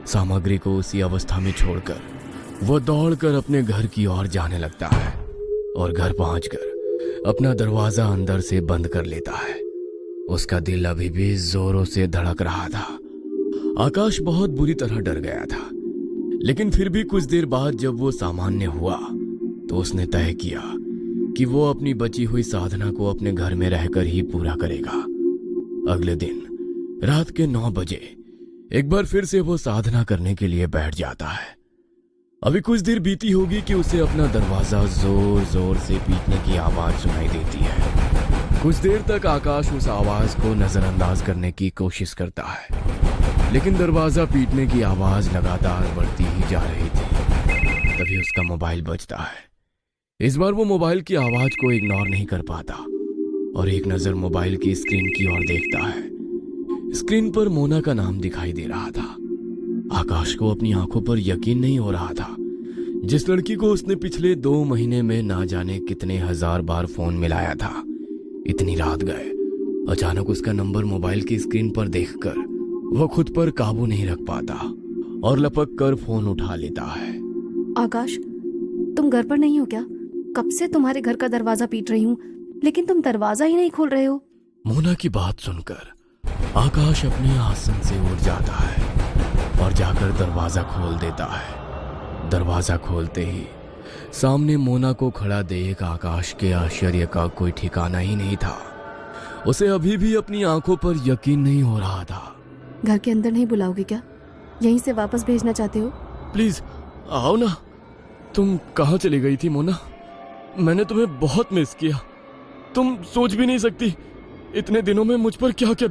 सामग्री को उसी अवस्था में छोड़कर वो दौड़कर अपने घर की ओर जाने लगता है और घर पहुंचकर अपना दरवाजा अंदर से बंद कर लेता है। उसका दिल अभी भी जोरों से धड़क रहा था। आकाश बहुत बुरी तरह डर गया था, लेकिन फिर भी कुछ देर बाद जब वो सामान्य हुआ तो उसने तय किया कि वो अपनी बची हुई साधना को अपने घर में रहकर ही पूरा करेगा। अगले दिन रात के 9 बजे एक बार फिर से वो साधना करने के लिए बैठ जाता है। अभी कुछ देर बीती होगी कि उसे अपना दरवाजा जोर जोर से पीटने की आवाज सुनाई देती है। कुछ देर तक आकाश उस आवाज को नजरअंदाज करने की कोशिश करता है, लेकिन दरवाजा पीटने की आवाज लगातार बढ़ती ही जा रही थी। तभी उसका मोबाइल बजता है। इस बार वो मोबाइल की आवाज को इग्नोर नहीं कर पाता और एक नजर मोबाइल की स्क्रीन की ओर देखता है। स्क्रीन पर मोना का नाम दिखाई दे रहा था। आकाश को अपनी आंखों पर यकीन नहीं हो रहा था। जिस लड़की को उसने पिछले 2 महीने में ना जाने कितने हजार बार फोन मिलाया था, इतनी रात गए अचानक उसका नंबर मोबाइल की स्क्रीन पर देखकर वो खुद पर काबू नहीं रख पाता और लपक कर फोन उठा लेता है। आकाश, तुम घर पर नहीं हो क्या? कब से तुम्हारे घर का दरवाजा पीट रही हूँ, लेकिन तुम दरवाजा ही नहीं खोल रहे हो। मोना की बात सुनकर आकाश अपने आसन से उठ जाता है और जाकर दरवाजा खोल देता है। दरवाजा खोलते ही सामने मोना को खड़ा देख आकाश के आश्चर्य का कोई ठिकाना ही नहीं था। उसे अभी भी अपनी आंखों पर यकीन नहीं हो रहा था। घर के अंदर नहीं बुलाओगे क्या? यहीं से वापस भेजना चाहते हो? प्लीज आओ ना। तुम कहाँ चली गई थी मोना? मैंने तुम्हें बहुत मिस किया। तुम सोच भी नहीं सकती इतने दिनों में मुझ पर क्या क्या